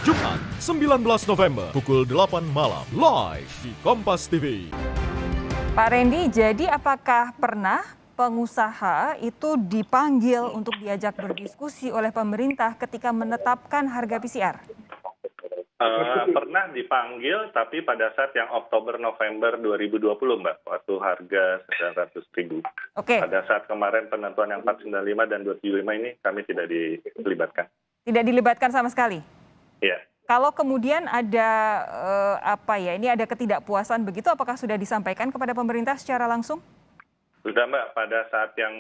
Jumat 19 November pukul 8 malam live di Kompas TV. Pak Rendy, jadi apakah pernah pengusaha itu dipanggil untuk diajak berdiskusi oleh pemerintah ketika menetapkan harga PCR? Pernah dipanggil, tapi pada saat yang Oktober-November 2020, Mbak, waktu harga 900.000. Oke. Pada saat kemarin penentuan yang 495 dan 275 ini kami tidak dilibatkan. Tidak dilibatkan sama sekali? Iya. Kalau kemudian ada ini ada ketidakpuasan begitu, apakah sudah disampaikan kepada pemerintah secara langsung? Sudah, Mbak, pada saat yang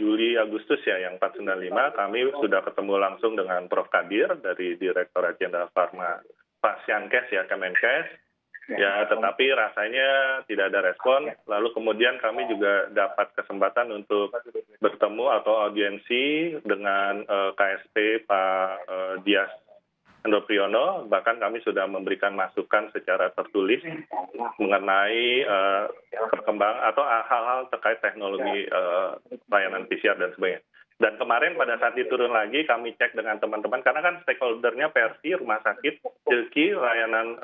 Juli Agustus ya yang 495 kami sudah ketemu langsung dengan Prof Kadir dari Direktorat Jenderal Farma Pasyankes ya Kemenkes. Ya, tetapi rasanya tidak ada respon. Lalu kemudian kami juga dapat kesempatan untuk bertemu atau audiensi dengan KSP Pak Dias Endropriyono, bahkan kami sudah memberikan masukan secara tertulis mengenai perkembangan atau hal-hal terkait teknologi layanan PCR dan sebagainya. Dan kemarin pada saat diturun lagi kami cek dengan teman-teman, karena kan stakeholder-nya Persi, Rumah Sakit, Jilki, layanan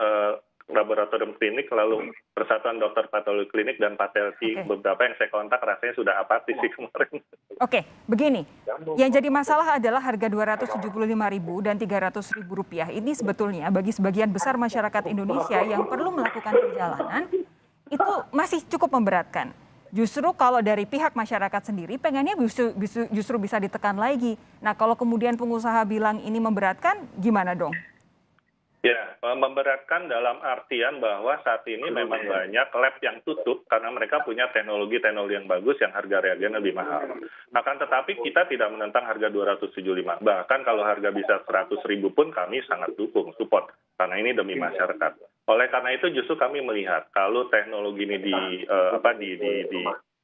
laboratorium klinik, lalu Persatuan Dokter Patologi Klinik dan Patelsi, beberapa yang saya kontak rasanya sudah apatis sih kemarin. Oke, begini, yang jadi masalah adalah harga Rp275.000 dan Rp300.000. Ini sebetulnya bagi sebagian besar masyarakat Indonesia yang perlu melakukan perjalanan, itu masih cukup memberatkan. Justru kalau dari pihak masyarakat sendiri pengennya justru bisa ditekan lagi. Nah, kalau kemudian pengusaha bilang ini memberatkan, gimana dong? Ya, memberatkan dalam artian bahwa saat ini memang banyak lab yang tutup karena mereka punya teknologi-teknologi yang bagus yang harga reagen lebih mahal. Akan tetapi kita tidak menentang harga 275. Bahkan kalau harga bisa 100.000 pun kami sangat dukung, support. Karena ini demi masyarakat. Oleh karena itu justru kami melihat kalau teknologi ini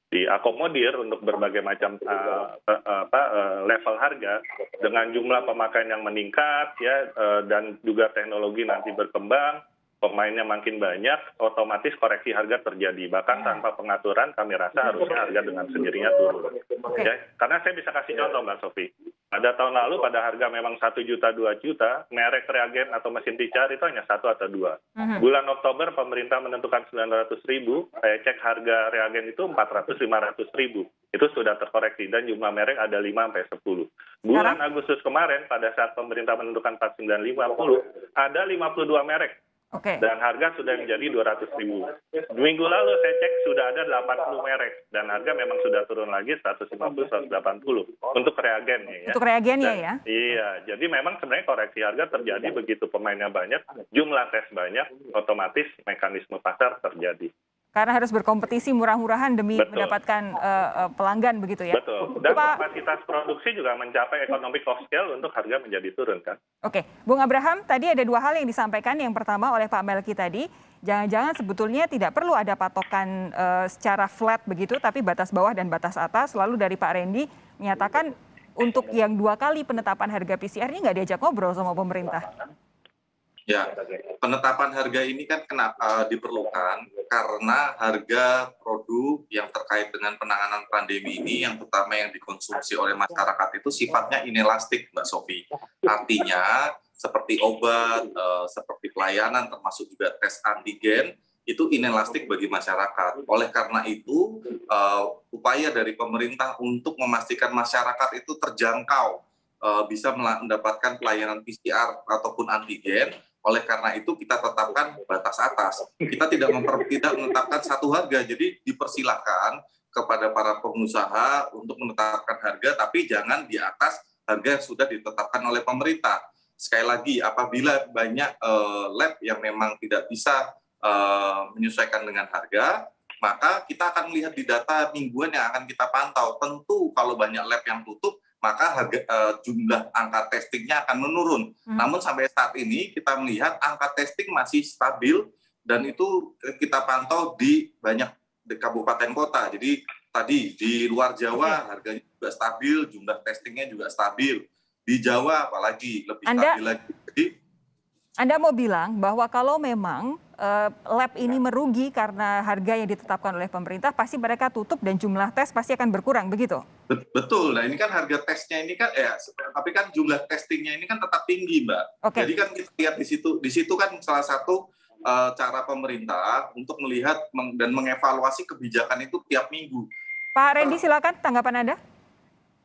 diakomodir untuk berbagai macam level harga dengan jumlah pemakaian yang meningkat ya dan juga teknologi nanti berkembang, pemainnya makin banyak, otomatis koreksi harga terjadi. Bahkan tanpa pengaturan kami rasa harusnya harga dengan sendirinya turun. Ya, karena saya bisa kasih contoh Mbak Sofi. Pada tahun lalu pada harga memang 1 juta 2 juta, merek reagen atau mesin PCR itu hanya 1 atau 2. Bulan Oktober pemerintah menentukan 900.000, saya cek harga reagen itu 400-500.000. Itu sudah terkoreksi dan jumlah merek ada 5-10. Bulan Agustus kemarin pada saat pemerintah menentukan 4950, ada 52 merek. Dan harga sudah menjadi 200.000. Minggu lalu saya cek sudah ada 80 merek dan harga memang sudah turun lagi 150-180 untuk reagennya ya. Untuk reagennya ya? Iya, jadi memang sebenarnya koreksi harga terjadi begitu pemainnya banyak, jumlah tes banyak, otomatis mekanisme pasar terjadi. Karena harus berkompetisi murah-murahan demi mendapatkan pelanggan begitu ya? Betul, dan kapasitas produksi juga mencapai economic of scale untuk harga menjadi turun kan? Oke, Bung Abraham, tadi ada 2 hal yang disampaikan. Yang pertama oleh Pak Melki tadi, jangan-jangan sebetulnya tidak perlu ada patokan secara flat begitu, tapi batas bawah dan batas atas. Lalu dari Pak Rendy menyatakan untuk yang 2 kali penetapan harga PCR ini nggak diajak ngobrol sama pemerintah. Ya, penetapan harga ini kan kenapa diperlukan karena harga produk yang terkait dengan penanganan pandemi ini yang terutama yang dikonsumsi oleh masyarakat itu sifatnya inelastik, Mbak Sofi. Artinya seperti obat, seperti pelayanan termasuk juga tes antigen itu inelastik bagi masyarakat. Oleh karena itu upaya dari pemerintah untuk memastikan masyarakat itu terjangkau bisa mendapatkan pelayanan PCR ataupun antigen. Oleh karena itu kita tetapkan batas atas. Kita tidak menetapkan satu harga, jadi dipersilakan kepada para pengusaha untuk menetapkan harga, tapi jangan di atas harga yang sudah ditetapkan oleh pemerintah. Sekali lagi, apabila banyak lab yang memang tidak bisa menyesuaikan dengan harga, maka kita akan melihat di data mingguan yang akan kita pantau. Tentu kalau banyak lab yang tutup, maka jumlah angka testingnya akan menurun. Namun sampai saat ini kita melihat angka testing masih stabil dan itu kita pantau di banyak kabupaten kota. Jadi tadi di luar Jawa harganya juga stabil, jumlah testingnya juga stabil. Di Jawa apalagi lebih stabil lagi. Jadi Anda mau bilang bahwa kalau memang lab ini merugi karena harga yang ditetapkan oleh pemerintah, pasti mereka tutup dan jumlah tes pasti akan berkurang, begitu? Betul. Nah, ini kan harga tesnya ini kan tapi kan jumlah testingnya ini kan tetap tinggi, Mbak. Oke. Jadi kan kita lihat di situ kan salah satu cara pemerintah untuk melihat dan mengevaluasi kebijakan itu tiap minggu. Pak Randy, silakan tanggapan Anda.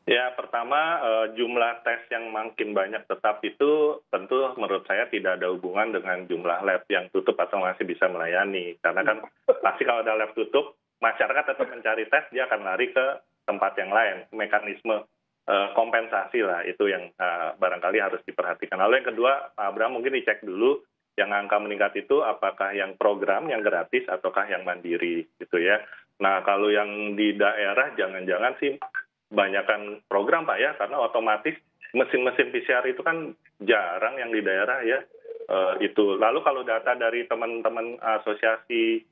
Ya, pertama jumlah tes yang makin banyak tetap itu tentu menurut saya tidak ada hubungan dengan jumlah lab yang tutup atau masih bisa melayani. Karena kan pasti kalau ada lab tutup, masyarakat tetap mencari tes, dia akan lari ke tempat yang lain. Mekanisme kompensasi lah, itu yang barangkali harus diperhatikan. Lalu yang kedua, Pak Abraham mungkin dicek dulu, yang angka meningkat itu apakah yang program, yang gratis, ataukah yang mandiri gitu ya. Nah, kalau yang di daerah jangan-jangan sih banyakkan program Pak ya, karena otomatis mesin-mesin PCR itu kan jarang yang di daerah ya. Itu. Lalu kalau data dari teman-teman asosiasi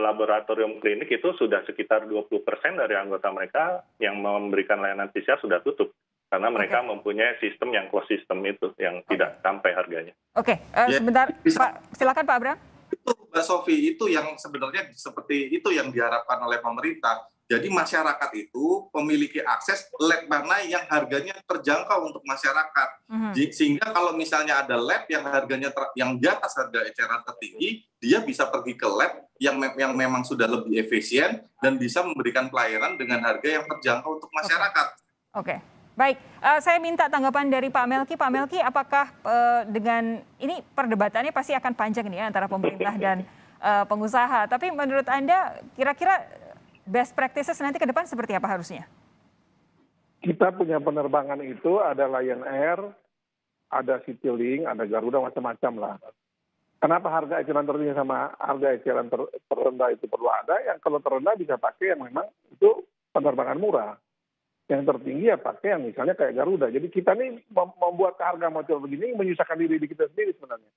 laboratorium klinik itu sudah sekitar 20% dari anggota mereka yang memberikan layanan PCR sudah tutup. Karena mereka mempunyai sistem yang closed system itu, yang tidak sampai harganya. Oke, sebentar Pak, silakan Pak Abraham. Itu Mbak Sofi, itu yang sebenarnya seperti itu yang diharapkan oleh pemerintah. Jadi masyarakat itu memiliki akses lab mana yang harganya terjangkau untuk masyarakat. Sehingga kalau misalnya ada lab yang harganya yang di atas harga eceran tertinggi, dia bisa pergi ke lab yang memang sudah lebih efisien dan bisa memberikan pelayanan dengan harga yang terjangkau untuk masyarakat. Oke. Baik, saya minta tanggapan dari Pak Melki. Pak Melki, apakah dengan ini perdebatannya pasti akan panjang nih ya antara pemerintah dan pengusaha. Tapi menurut Anda kira-kira best practices nanti ke depan seperti apa harusnya? Kita punya penerbangan itu ada Lion Air, ada Citylink, ada Garuda, macam-macam lah. Kenapa harga eceran tertinggi sama harga eceran terendah itu perlu ada? Yang kalau terendah bisa pakai yang memang itu penerbangan murah. Yang tertinggi ya pakai yang misalnya kayak Garuda. Jadi kita nih membuat harga macam begini menyusahkan diri kita sendiri sebenarnya.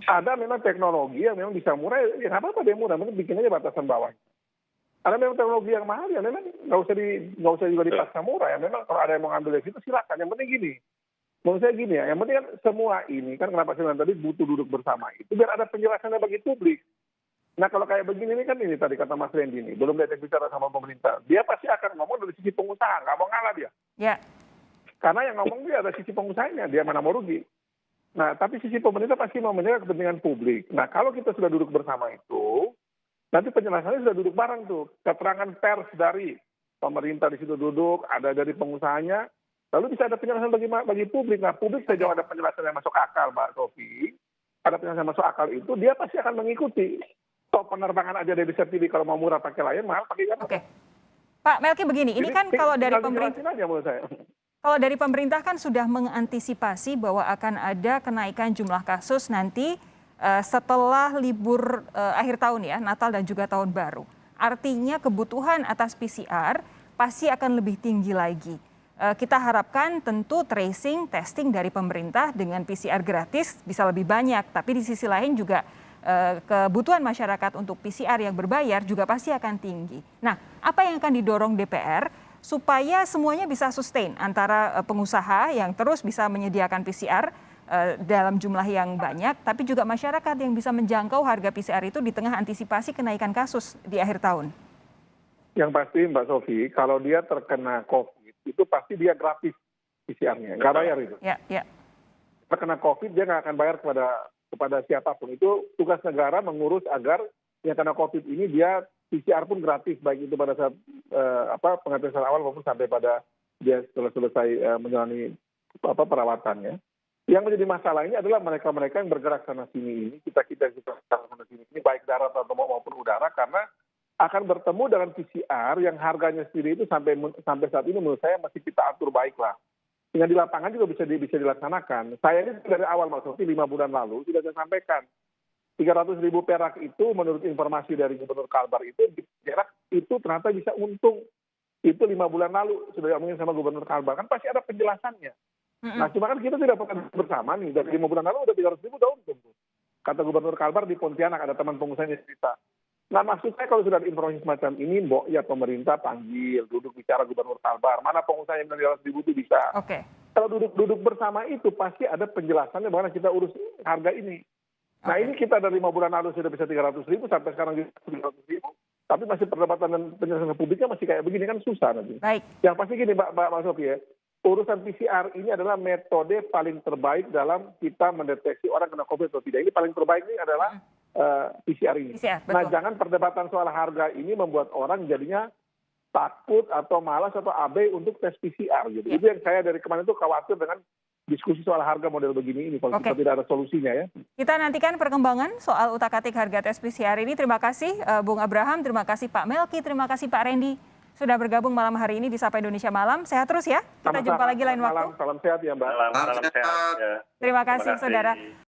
Ada memang teknologi yang memang bisa murah, ya nggak apa-apa dia murah, mungkin bikin aja batasan bawah. Ada memang teknologi yang mahal ya memang nggak usah juga dipaksa murah ya. Memang kalau ada yang mau ngambil dari situ silakan. Yang penting gini, menurut saya gini ya, yang penting kan semua ini kan kenapa saya bilang tadi butuh duduk bersama itu biar ada penjelasannya bagi publik. Nah kalau kayak begini ini kan ini tadi kata Mas Randy ini, belum diajak bicara sama pemerintah. Dia pasti akan ngomong dari sisi pengusaha, nggak mau ngalah dia. Ya. Karena yang ngomong dia ada sisi pengusahanya, dia mana mau rugi. Nah tapi sisi pemerintah pasti mau menjaga kepentingan publik. Nah kalau kita sudah duduk bersama itu, nanti penjelasannya sudah duduk bareng tuh. Keterangan pers dari pemerintah di situ duduk, ada dari pengusahanya, lalu bisa ada penjelasan bagi publik. Nah publik sejauh ada penjelasan yang masuk akal Mbak Sofi, ada penjelasan yang masuk akal itu, dia pasti akan mengikuti. Toh penerbangan aja dia bisa pilih kalau mau murah pakai Lion, mahal pakai Garuda. Oke. Pak Melki begini, ini kan kalau dari pemerintah aja menurut saya. Kalau dari pemerintah kan sudah mengantisipasi bahwa akan ada kenaikan jumlah kasus nanti setelah libur akhir tahun ya, Natal dan juga Tahun Baru. Artinya kebutuhan atas PCR pasti akan lebih tinggi lagi. Kita harapkan tentu tracing, testing dari pemerintah dengan PCR gratis bisa lebih banyak. Tapi di sisi lain juga kebutuhan masyarakat untuk PCR yang berbayar juga pasti akan tinggi. Nah, apa yang akan didorong DPR supaya semuanya bisa sustain antara pengusaha yang terus bisa menyediakan PCR dalam jumlah yang banyak, tapi juga masyarakat yang bisa menjangkau harga PCR itu di tengah antisipasi kenaikan kasus di akhir tahun? Yang pasti Mbak Sofi, kalau dia terkena COVID, itu pasti dia gratis PCR-nya, nggak bayar itu. Ya. Terkena COVID, dia nggak akan bayar kepada siapapun. Itu tugas negara mengurus agar yang kena COVID ini dia PCR pun gratis, baik itu pada saat pengetesan awal maupun sampai pada dia selesai menjalani perawatannya. Yang menjadi masalah ini adalah mereka-mereka yang bergerak sana sini ini, kita sana sini ini, baik darat atau maupun udara, karena akan bertemu dengan PCR yang harganya sendiri itu sampai saat ini menurut saya masih kita atur baik lah. Sehingga di lapangan juga bisa dilaksanakan. Saya ini dari awal Mas Sofi 5 bulan lalu sudah saya sampaikan 300.000 perak itu menurut informasi dari Gubernur Kalbar itu perak itu ternyata bisa untung. Itu 5 bulan lalu sudah diomongin sama Gubernur Kalbar, kan pasti ada penjelasannya. Nah cuma kan kita tidak pernah bersama nih, dari 5 bulan lalu udah 300.000 udah untung. Kata Gubernur Kalbar di Pontianak, ada teman pengusahanya cerita. Nah maksud saya kalau sudah ada informasi semacam ini, ya pemerintah panggil, duduk bicara Gubernur Kalbar, mana pengusaha yang 300.000 itu bisa. Oke. Kalau duduk bersama itu pasti ada penjelasannya bagaimana kita urus harga ini. Nah ini kita dari 5 bulan lalu sudah bisa 300.000 sampai sekarang juga 300.000, tapi masih perdebatan dan penjelasan publiknya masih kayak begini kan susah nanti. Baik. Yang pasti gini Mbak Sofi ya, urusan PCR ini adalah metode paling terbaik dalam kita mendeteksi orang kena COVID atau tidak. Ini paling terbaik ini adalah PCR ini. PCR, betul. Nah jangan perdebatan soal harga ini membuat orang jadinya takut atau malas atau abai untuk tes PCR gitu. Ya. Itu yang saya dari kemarin itu khawatir dengan diskusi soal harga model begini ini kalau kita tidak ada solusinya ya. Kita nantikan perkembangan soal utak-atik harga tes PCR ini. Terima kasih Bung Abraham, terima kasih Pak Melki, terima kasih Pak Randy sudah bergabung malam hari ini di Sapa Indonesia Malam. Sehat terus ya. Kita jumpa lagi lain waktu. Salam sehat ya Mbak. Salam sehat. Ya. Terima kasih saudara.